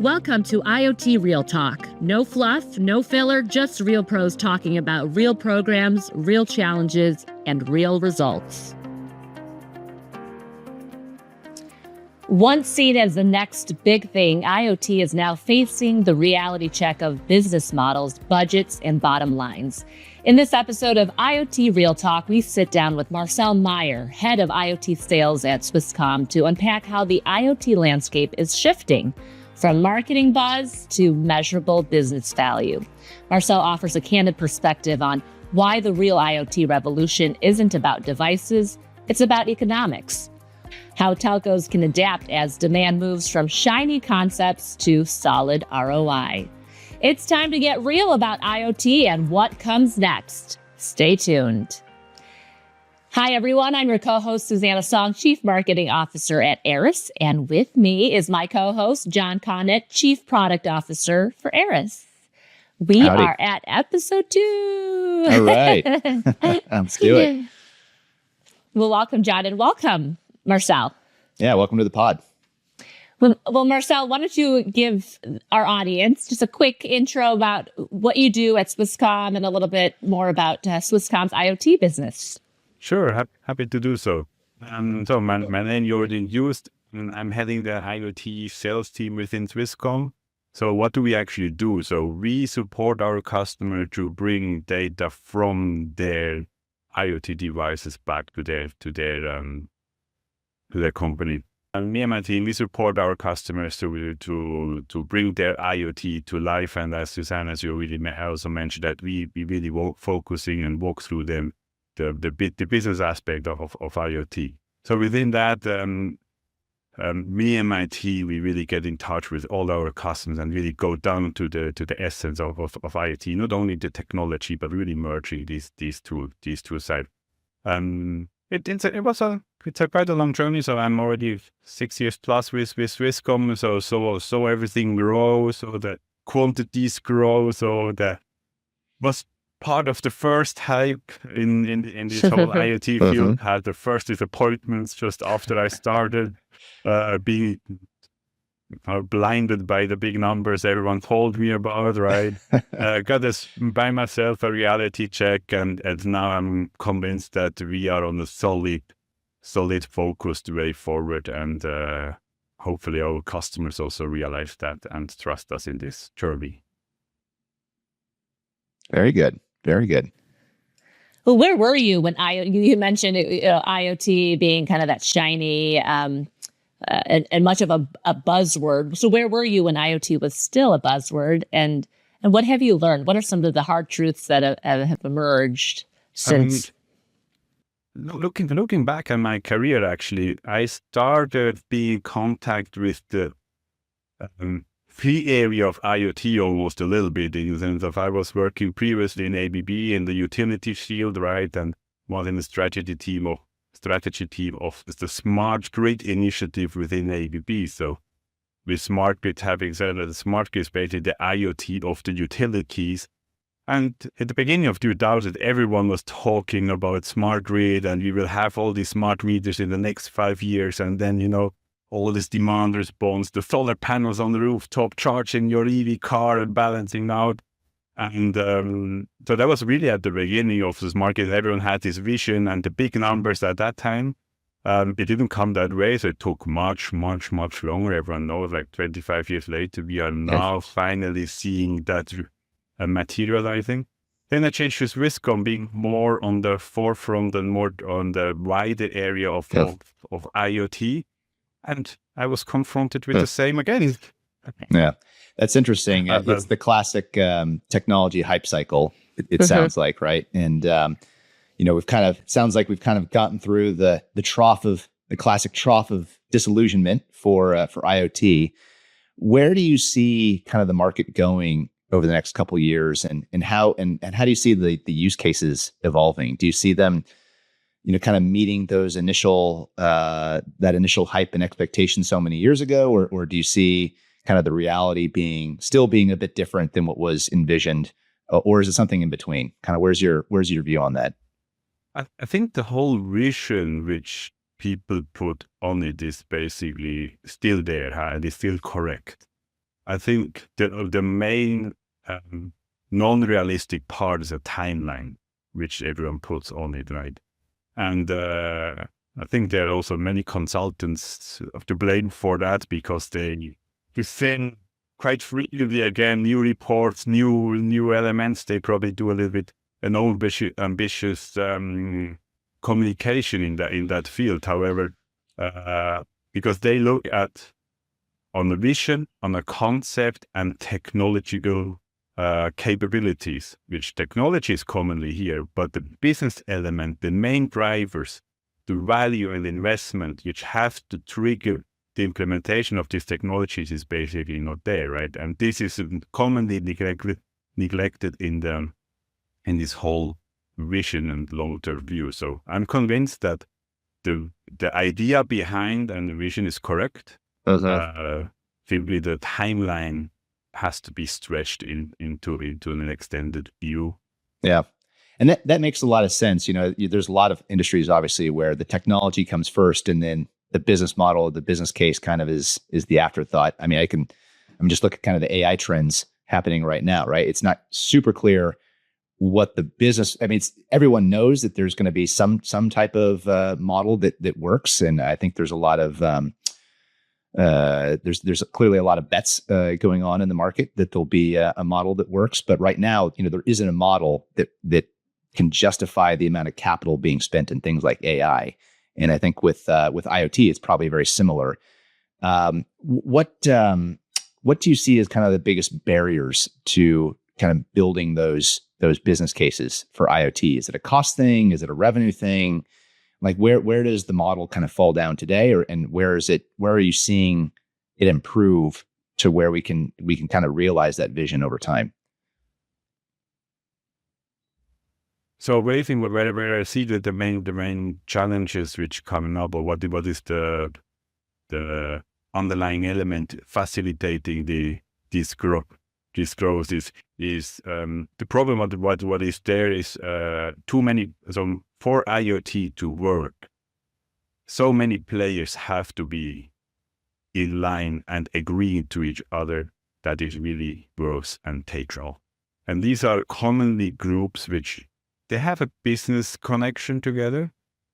Welcome to IoT Real Talk. No fluff, no filler, just real pros talking about real programs, real challenges, and real results. Once seen as the next big thing, IoT is now facing the reality check of business models, budgets, and bottom lines. In this episode of IoT Real Talk, we sit down with Marcel Meyer, head of IoT Sales at Swisscom, to unpack how the IoT landscape is shifting from marketing buzz to measurable business value. Marcel offers a candid perspective on why the real IoT revolution isn't about devices, it's about economics. How telcos can adapt as demand moves from shiny concepts to solid ROI. It's time to get real about IoT and what comes next. Stay tuned. Hi, everyone. I'm your co-host, Susanna Song, Chief Marketing Officer at Aris. And with me is my co-host, John Connet, Chief Product Officer for Aris. We Howdy. are at episode 2. All right. Let's do it. Well, welcome, John, and welcome, Marcel. Yeah, welcome to the pod. Well, Marcel, why don't you give our audience just a quick intro about what you do at Swisscom and a little bit more about Swisscom's IoT business? Sure, happy to do so. So my name you already used. I'm heading the IoT sales team within Swisscom. So what do we actually do? So we support our customer to bring data from their IoT devices back to their company. And me and my team, we support our customers to bring their IoT to life. And as Susanna, as you really also mentioned, that we really focusing and walk through them the business aspect of IoT. So within that, me and my team, we really get in touch with all our customers and really go down to the essence of IoT, not only the technology, but really merging these two sides. It's quite a long journey. So I'm already 6 years plus with Swisscom. So everything grows, so the quantities grow. So that was part of the first hype in this whole IoT field. Had the first disappointments just after I started being blinded by the big numbers everyone told me about, right? Got this by myself a reality check, and now I'm convinced that we are on a solid focused way forward, and hopefully our customers also realize that and trust us in this journey. Very good. Very good. Well, where were you when you mentioned IoT being kind of that shiny and much of a buzzword? So where were you when IoT was still a buzzword, and what have you learned? What are some of the hard truths that have emerged since? Looking back at my career, actually, I started being in contact with the free area of IoT almost a little bit, in the sense of I was working previously in ABB in the utility field, right, and was in the strategy team of the smart grid initiative within ABB. So with smart grid, having said that the smart grid is basically the IoT of the utilities. And at the beginning of 2000, everyone was talking about smart grid, and we will have all these smart meters in the next 5 years. And then, all this demand response, the solar panels on the rooftop, charging your EV car and balancing out. And so that was really at the beginning of this market. Everyone had this vision and the big numbers at that time. It didn't come that way. So it took much, much, much longer. Everyone knows, like 25 years later, we are now finally seeing that materializing. Then I changed to Swisscom, being more on the forefront and more on the wider area of IoT. And I was confronted with the same again. Yeah, that's interesting. It's the classic technology hype cycle. It sounds like, right? And sounds like we've kind of gotten through the classic trough of disillusionment for IoT. Where do you see kind of the market going over the next couple of years, and how do you see the use cases evolving? Do you see them kind of meeting those initial hype and expectation so many years ago, or do you see kind of the reality being a bit different than what was envisioned, or is it something in between? Kind of where's your view on that? I think the whole vision which people put on it is basically still there, and it's still correct. I think the main non-realistic part is a timeline, which everyone puts on it, right? And I think there are also many consultants to blame for that, because they present quite frequently, again, new reports, new elements. They probably do a little bit an ambitious communication in that field. However, because they look at on a vision, on a concept, and technological capabilities, which technology is commonly here, but the business element, the main drivers, the value and investment, which have to trigger the implementation of these technologies, is basically not there, right? And this is commonly neglected in this whole vision and long-term view. So I'm convinced that the idea behind and the vision is correct. Simply the timeline has to be stretched into an extended view. Yeah. And that makes a lot of sense. There's a lot of industries, obviously, where the technology comes first and then the business model, the business case kind of is the afterthought. I mean, I'm just looking at kind of the AI trends happening right now, right? It's not super clear what the business, everyone knows that there's going to be some type of model that works. And I think there's a lot of, there's clearly a lot of bets going on in the market that there'll be a model that works. But right now, there isn't a model that can justify the amount of capital being spent in things like AI. And I think with IoT, it's probably very similar. What do you see as kind of the biggest barriers to kind of building those business cases for IoT? Is it a cost thing? Is it a revenue thing? Like where does the model kind of fall down today, and where are you seeing it improve to where we can kind of realize that vision over time? So where I see that the main challenges which coming up, or what is the underlying element facilitating this growth is the problem. What is there is too many. So for IoT to work, so many players have to be in line and agreeing to each other that it really works and takes off. And these are commonly groups which they have a business connection together,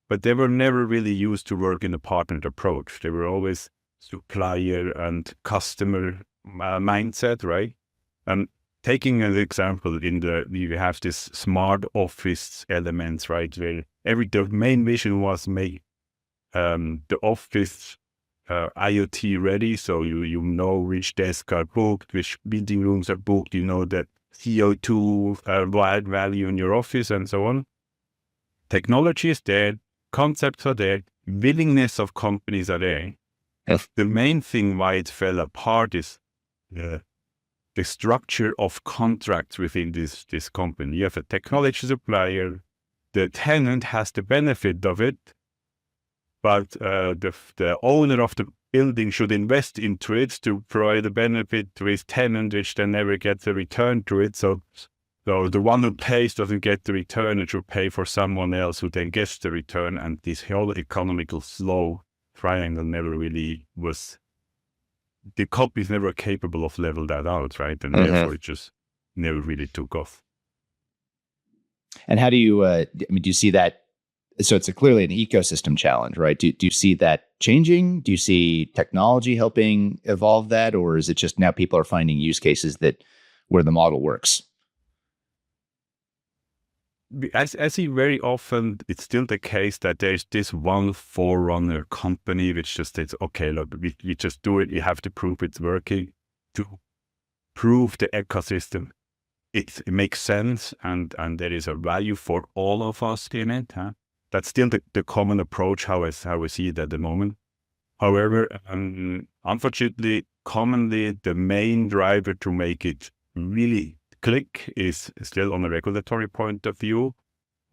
but they were never really used to work in a partnered approach. They were always supplier and customer mindset, right? And taking an example, you have this smart office elements, right? Where the main vision was make the office IoT ready, so you know which desks are booked, which meeting rooms are booked, that CO2 value in your office and so on. Technology is there, concepts are there, willingness of companies are there. Yes. The main thing why it fell apart is the structure of contracts within this company. You have a technology supplier, the tenant has the benefit of it, but the owner of the building should invest into it to provide a benefit to his tenant, which then never gets a return to it. So the one who pays doesn't get the return, it should pay for someone else who then gets the return. And this whole economical slow triangle never really was, the companies never capable of level that out, right? And therefore it just never really took off. And how do you, do you see that? So it's clearly an ecosystem challenge, right? Do you see that changing? Do you see technology helping evolve that? Or is it just now people are finding use cases where the model works? I see very often it's still the case that there's this one forerunner company which just says, okay, look, we just do it. You have to prove it's working. To prove the ecosystem, it makes sense and there is a value for all of us in it. Huh? That's still the common approach, how I see it at the moment. However, unfortunately, commonly the main driver to make it really click is still on a regulatory point of view.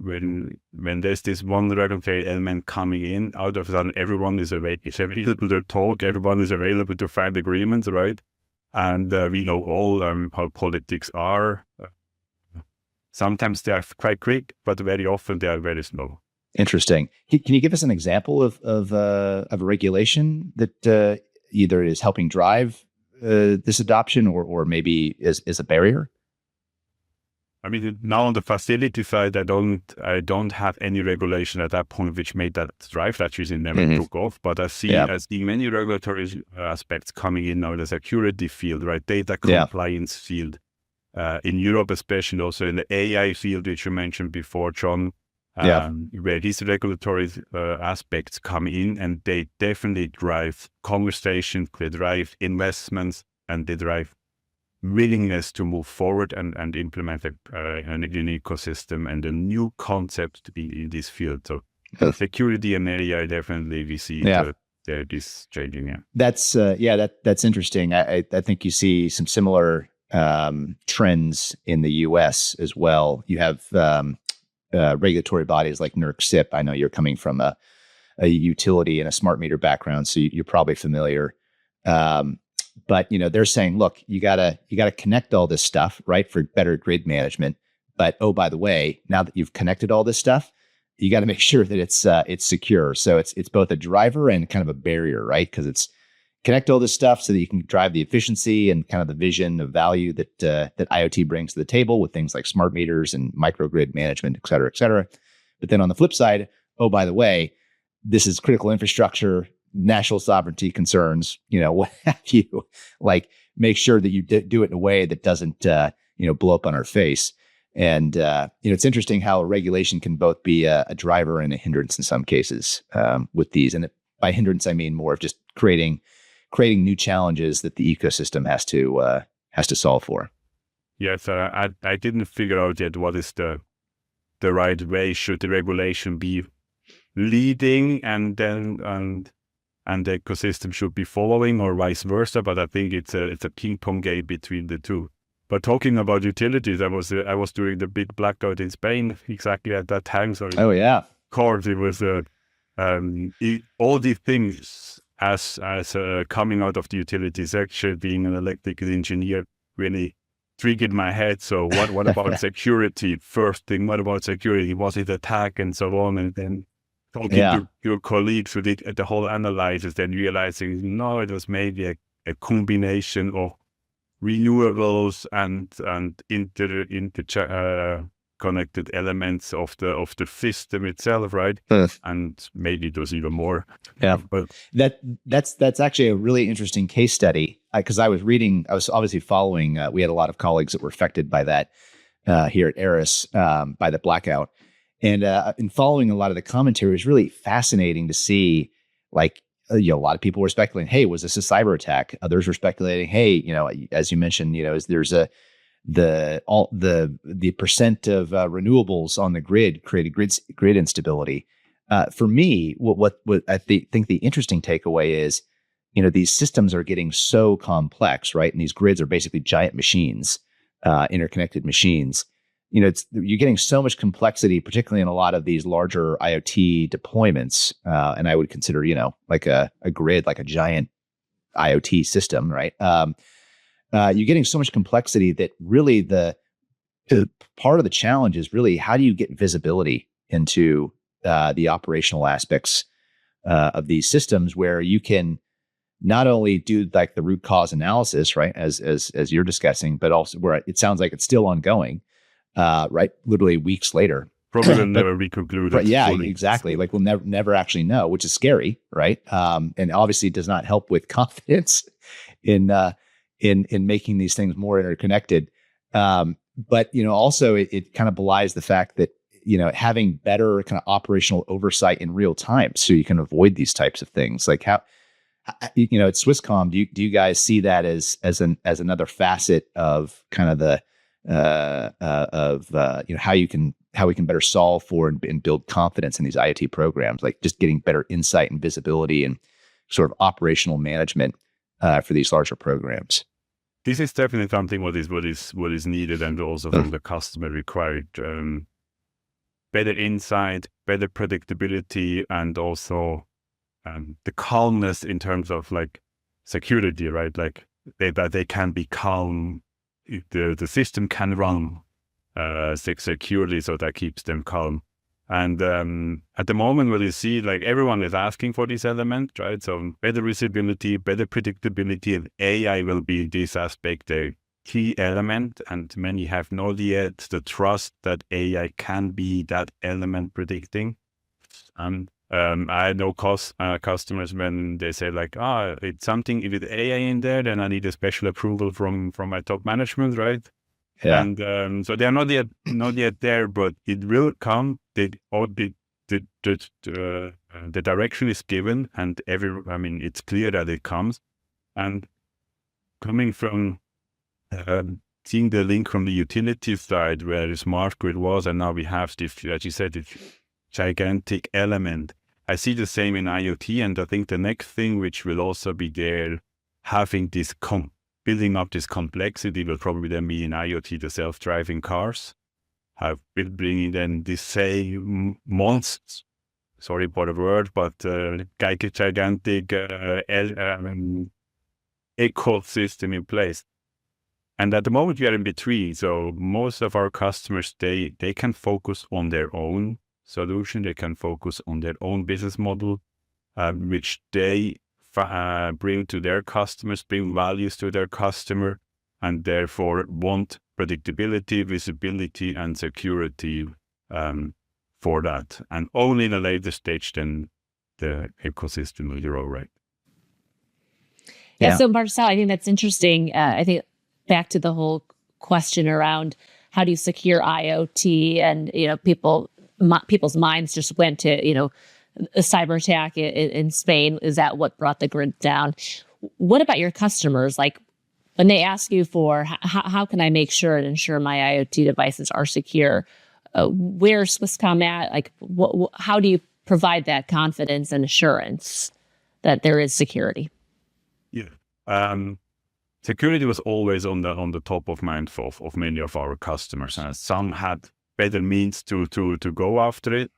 When there's this one regulatory element coming in, out of that, everyone is available to talk, everyone is available to find agreements, right? And we know all how politics are. Sometimes they are quite quick, but very often they are very slow. Interesting. Can you give us an example of a regulation that either is helping drive this adoption, or maybe is a barrier? I mean, now on the facility side, I don't have any regulation at that point which made that drive that usually never took off. But I see many regulatory aspects coming in now in the security field, right? Data compliance field, in Europe, especially also in the AI field, which you mentioned before, John, where these regulatory aspects come in, and they definitely drive conversations, they drive investments, and they drive willingness to move forward and implement an ecosystem and a new concept to be in this field. So security and AI, definitely we see this changing. That's interesting. I think you see some similar trends in the US as well. You have regulatory bodies like NERC-CIP. I know you're coming from a utility and a smart meter background, so you're probably familiar. But they're saying, look, you gotta connect all this stuff, right, for better grid management. But oh, by the way, now that you've connected all this stuff, you got to make sure that it's secure. So it's both a driver and kind of a barrier, right? Because it's connect all this stuff so that you can drive the efficiency and kind of the vision of value that IoT brings to the table with things like smart meters and microgrid management, et cetera, et cetera. But then on the flip side, oh, by the way, this is critical infrastructure, national sovereignty concerns, what have you, like make sure that you do it in a way that doesn't, blow up on our face. And, it's interesting how regulation can both be a driver and a hindrance in some cases with these. And by hindrance, I mean more of just creating new challenges that the ecosystem has to solve for. Yes, I didn't figure out yet what is the right way. Should the regulation be leading and the ecosystem should be following, or vice versa? But I think it's a ping pong game between the two. But talking about utilities, I was doing the big blackout in Spain exactly at that time. So of course it was all these things as coming out of the utility sector, being an electrical engineer, really triggered my head. So what about security? First thing, what about security? Was it attack and so on? And then talking to your colleagues who did the whole analysis, then realizing, no, it was maybe a combination of renewables and connected elements of the system itself, right? And maybe it was even more. Yeah, but that's actually a really interesting case study, because I was obviously following. We had a lot of colleagues that were affected by that here at Eris by the blackout. And in following a lot of the commentary, it was really fascinating to see, like, a lot of people were speculating, hey, was this a cyber attack? Others were speculating, hey, as you mentioned, there's the percent of renewables on the grid created grid instability. For me, what I think the interesting takeaway is, these systems are getting so complex, right? And these grids are basically giant machines, interconnected machines. You're getting so much complexity, particularly in a lot of these larger IoT deployments. And I would consider, like a grid, like a giant IoT system, right? You're getting so much complexity that really the part of the challenge is really, how do you get visibility into the operational aspects of these systems, where you can not only do like the root cause analysis, right, as you're discussing, but also where it sounds like it's still ongoing. Right, literally weeks later, probably will never be concluded. But exactly. Like we'll never actually know, which is scary, right? And obviously does not help with confidence in making these things more interconnected. But also it kind of belies the fact that having better kind of operational oversight in real time, so you can avoid these types of things. Like how at Swisscom, do you guys see that as another facet of kind of the how we can better solve for and build confidence in these IoT programs, like just getting better insight and visibility and sort of operational management for these larger programs? This is definitely something what is needed, and also from the customer required. Better insight, better predictability, and also the calmness in terms of like security, right? Like that they can be calm. The system can run securely, so that keeps them calm. And at the moment, what you see, like everyone is asking for this element, right? So better visibility, better predictability, and AI will be this aspect, the key element. And many have not yet the trust that AI can be that element predicting. And I know customers when they say like, it's something with AI in there, then I need a special approval from my top management, right? Yeah. And so they are not yet there, but it will come. The direction is given, and it's clear that it comes. And coming from seeing the link from the utility side, where the smart grid was, and now we have this, as you said, this gigantic element. I see the same in IoT, and I think the next thing which will also be there, having this building up this complexity, will probably then be in IoT, the self-driving cars. Have been bringing then this monsters, sorry for the word, but gigantic ecosystem in place. And at the moment we are in between. So most of our customers, they can focus on their own solution. They can focus on their own business model, which they bring to their customers, bring values to their customer, and therefore want predictability, visibility, and security for that. And only in a later stage, then the ecosystem will grow, right? Yeah. So Marcel, I think that's interesting. I think back to the whole question around how do you secure IoT, and people's minds just went to a cyber attack in Spain. Is that what brought the grid down? What about your customers? Like when they ask you for how can I make sure and ensure my IoT devices are secure? Where's Swisscom at? Like how do you provide that confidence and assurance that there is security? Yeah. Security was always on the top of mind of many of our customers, and some had better means to go after it.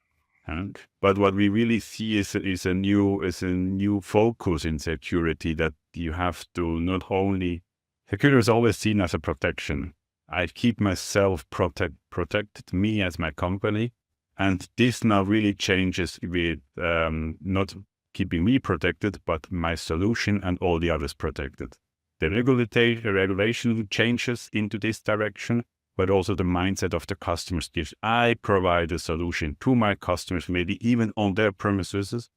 But what we really see is a new focus in security, that you have to not only, security is always seen as a protection. I keep myself protected, me as my company, and this now really changes with not keeping me protected, but my solution and all the others protected. The regulation changes into this direction, but also the mindset of the customers. If I provide a solution to my customers, maybe even on their premises,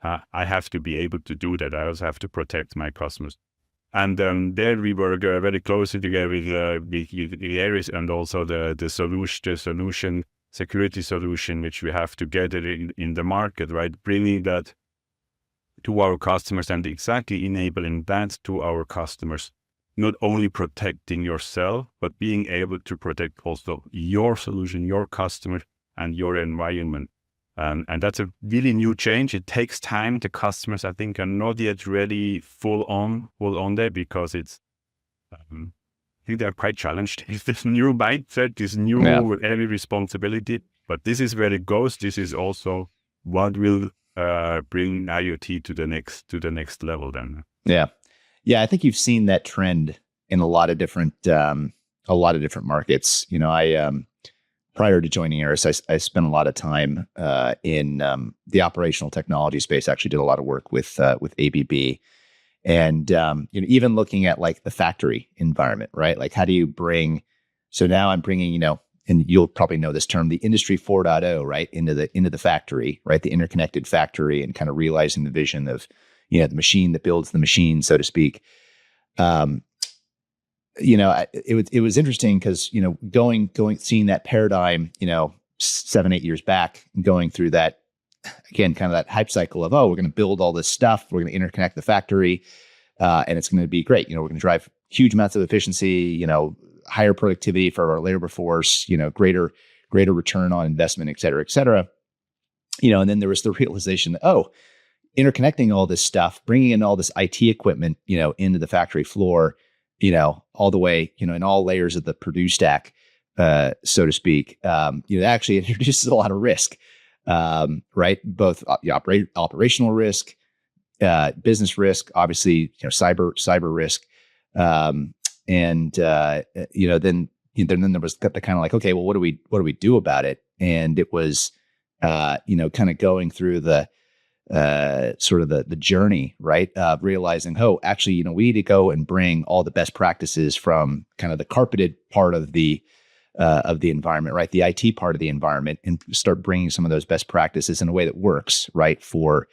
I have to be able to do that. I also have to protect my customers. And there we work very closely together with the areas, and also the solution, security solution, which we have together in the market, right? Bringing that to our customers and exactly enabling that to our customers. Not only protecting yourself, but being able to protect also your solution, your customer, and your environment. And that's a really new change. It takes time. The customers, I think, are not yet ready full on there, because it's, I think they're quite challenged. It's this new mindset, this new heavy responsibility. But this is where it goes. This is also what will bring IoT to the next level then. Yeah, I think you've seen that trend in a lot of different markets. I prior to joining Aris, I spent a lot of time in the operational technology space. Actually, did a lot of work with ABB, and even looking at like the factory environment, right? Like how do you bring? So now I'm bringing and you'll probably know this term, the Industry 4.0, right, into the factory, right, the interconnected factory, and kind of realizing the vision of the machine that builds the machine, so to speak. It was interesting because seeing that paradigm 7-8 years back, going through that again, kind of that hype cycle of, we're going to build all this stuff, we're going to interconnect the factory, and it's going to be great. We're going to drive huge amounts of efficiency, higher productivity for our labor force, greater return on investment, et cetera, et cetera. And then there was the realization that, interconnecting all this stuff, bringing in all this IT equipment, into the factory floor, all the way, in all layers of the Purdue stack, so to speak, actually introduces a lot of risk, right? Both operational risk, business risk, obviously, cyber risk. Then there was the kind of like, okay, well, what do we do about it? And it was kind of going through the sort of the journey, right? Realizing, oh, actually, we need to go and bring all the best practices from kind of the carpeted part of the environment, right? The IT part of the environment, and start bringing some of those best practices in a way that works, right? For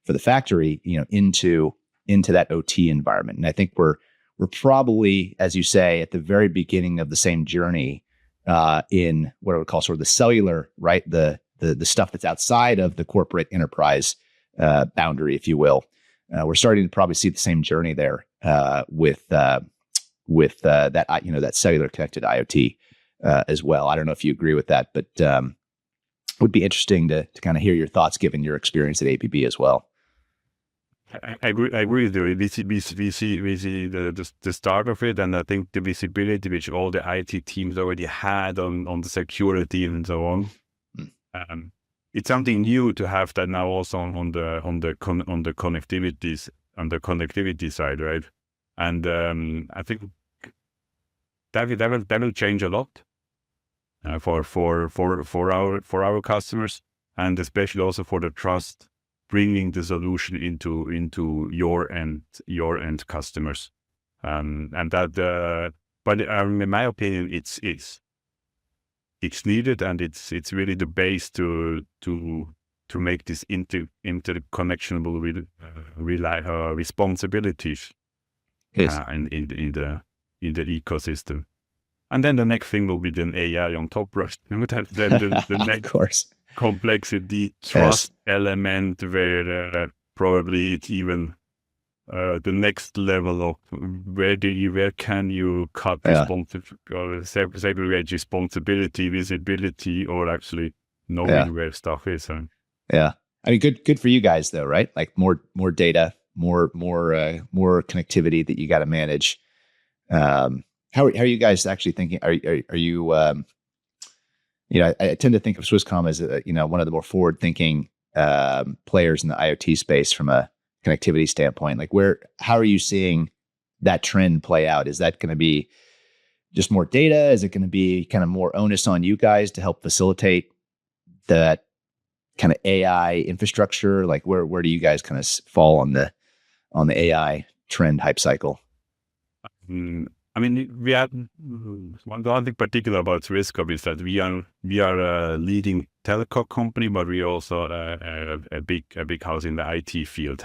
the factory, into that OT environment. And I think we're probably, as you say, at the very beginning of the same journey in what I would call sort of the cellular, right? The stuff that's outside of the corporate enterprise boundary, if you will. We're starting to probably see the same journey there with that that cellular connected IoT as well. I don't know if you agree with that, but would be interesting to kind of hear your thoughts given your experience at ABB as well. I agree with you. We see the start of it, and I think the visibility which all the IT teams already had on the security and so on. It's something new to have that now also on the connectivity side, right? And I think that will change a lot for our customers, and especially also for the trust, bringing the solution into your end customers, and that. But in my opinion, it's needed, and it's really the base to make this interconnectionable responsibilities in the ecosystem. And then the next thing will be then AI on top, right? Then the next of course. Complexity trust element, where probably it's even the next level of where can you cut segregate responsibility, visibility, or actually knowing where stuff is. Yeah, I mean, good for you guys though, right? Like more data, more connectivity that you got to manage. How are you guys actually thinking? Are you I tend to think of Swisscom as one of the more forward thinking players in the IoT space from a connectivity standpoint. Like how are you seeing that trend play out? Is that going to be just more data? Is it going to be kind of more onus on you guys to help facilitate that kind of AI infrastructure? Like where do you guys kind of fall on the AI trend hype cycle? I mean, we have one thing particular about Swisscom is that we are a leading telco company, but we also a big house in the IT field.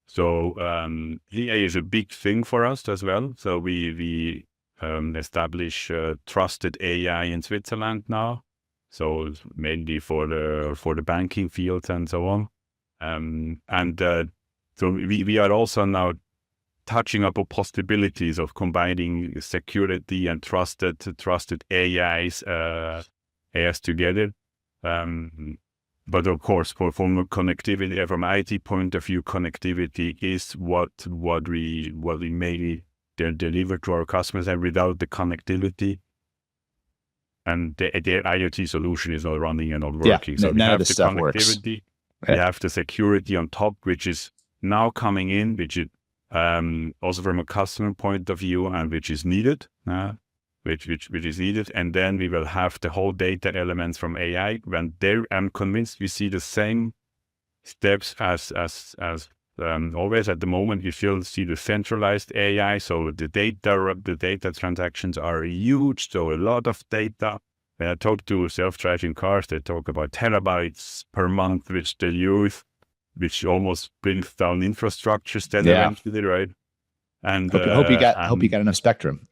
So AI is a big thing for us as well. So we establish trusted AI in Switzerland now. So mainly for the banking field and so on. So we are also now touching up on possibilities of combining security and trusted AIs together. But of course, from connectivity, from IT point of view, connectivity is what we mainly deliver to our customers, and without the connectivity, and the IoT solution is not running and not working. So we have the connectivity, we have the security on top, which is now coming in, which is also from a customer point of view, and which is needed, which is needed. And then we will have the whole data elements from AI. When there, I'm convinced we see the same steps as always. At the moment, you still see the centralized AI. So the data transactions are huge. So a lot of data. When I talk to self-driving cars, they talk about terabytes per month, which they use, which almost brings down infrastructures then eventually, right? And hope you got enough spectrum.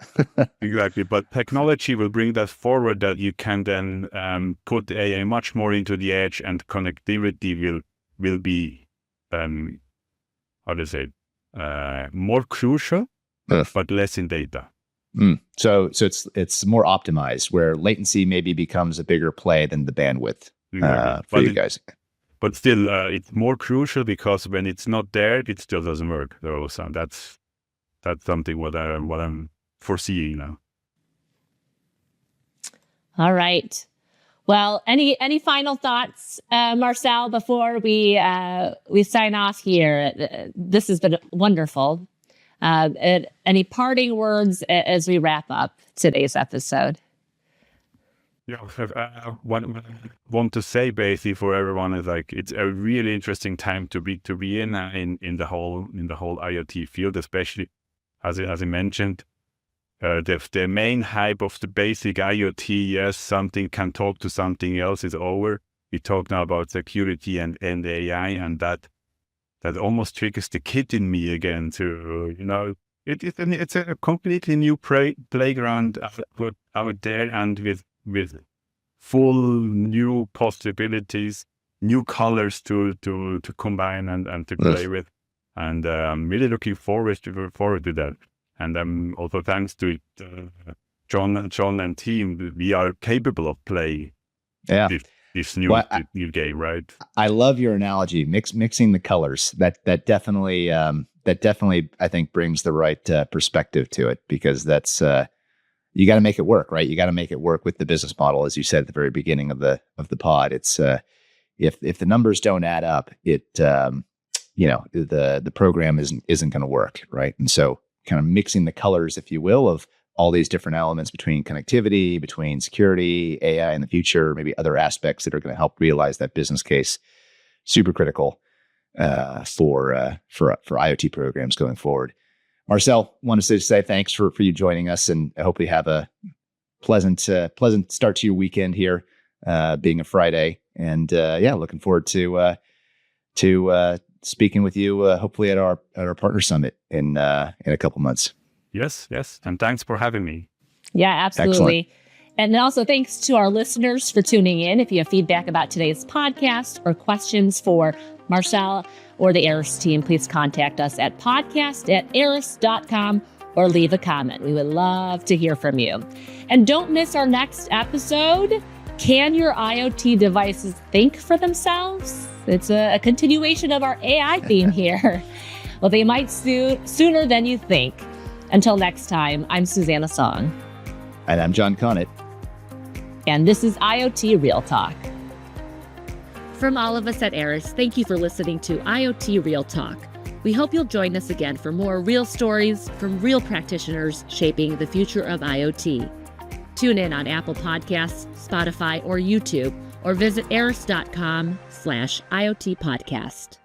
Exactly, but technology will bring that forward, that you can then put AI much more into the edge, and connectivity will be more crucial, but less in data. So it's more optimized, where latency maybe becomes a bigger play than the bandwidth for you guys. But still, it's more crucial, because when it's not there, it still doesn't work. So that's something what I'm foreseeing now. All right. Well, any final thoughts, Marcel, before we sign off here? This has been wonderful. Any parting words as we wrap up today's episode? Yeah, what I want to say basically for everyone is like it's a really interesting time to be in the whole IoT field, especially as I mentioned, the main hype of the basic IoT. Yes, something can talk to something else is over. We talk now about security and AI, and that almost triggers the kid in me again to it's a completely new playground out there, and with full new possibilities, new colors to combine and to play with, and I'm really looking forward to that. And also thanks to John and team, we are capable of playing this new game, right? I love your analogy, mixing the colors. That definitely I think brings the right perspective to it, because that's you got to make it work, right? You got to make it work with the business model, as you said at the very beginning of the pod. It's if the numbers don't add up, it the program isn't going to work, right? And so, kind of mixing the colors, if you will, of all these different elements between connectivity, between security, AI in the future, maybe other aspects that are going to help realize that business case, super critical for IoT programs going forward. Marcel, wanted to say thanks for you joining us, and I hope we have a pleasant start to your weekend here, being a Friday, and looking forward to speaking with you hopefully at our partner summit in a couple months. Yes, and thanks for having me. Yeah, absolutely. Excellent. And also thanks to our listeners for tuning in. If you have feedback about today's podcast or questions for Marcel or the Aris team, please contact us at podcast@aris.com or leave a comment. We would love to hear from you. And don't miss our next episode. Can your IoT devices think for themselves? It's a continuation of our AI theme here. Well, they might sooner than you think. Until next time, I'm Susanna Song. And I'm John Connett. And this is IoT Real Talk. From all of us at Aris, thank you for listening to IoT Real Talk. We hope you'll join us again for more real stories from real practitioners shaping the future of IoT. Tune in on Apple Podcasts, Spotify, or YouTube, or visit aris.com/IoT podcast.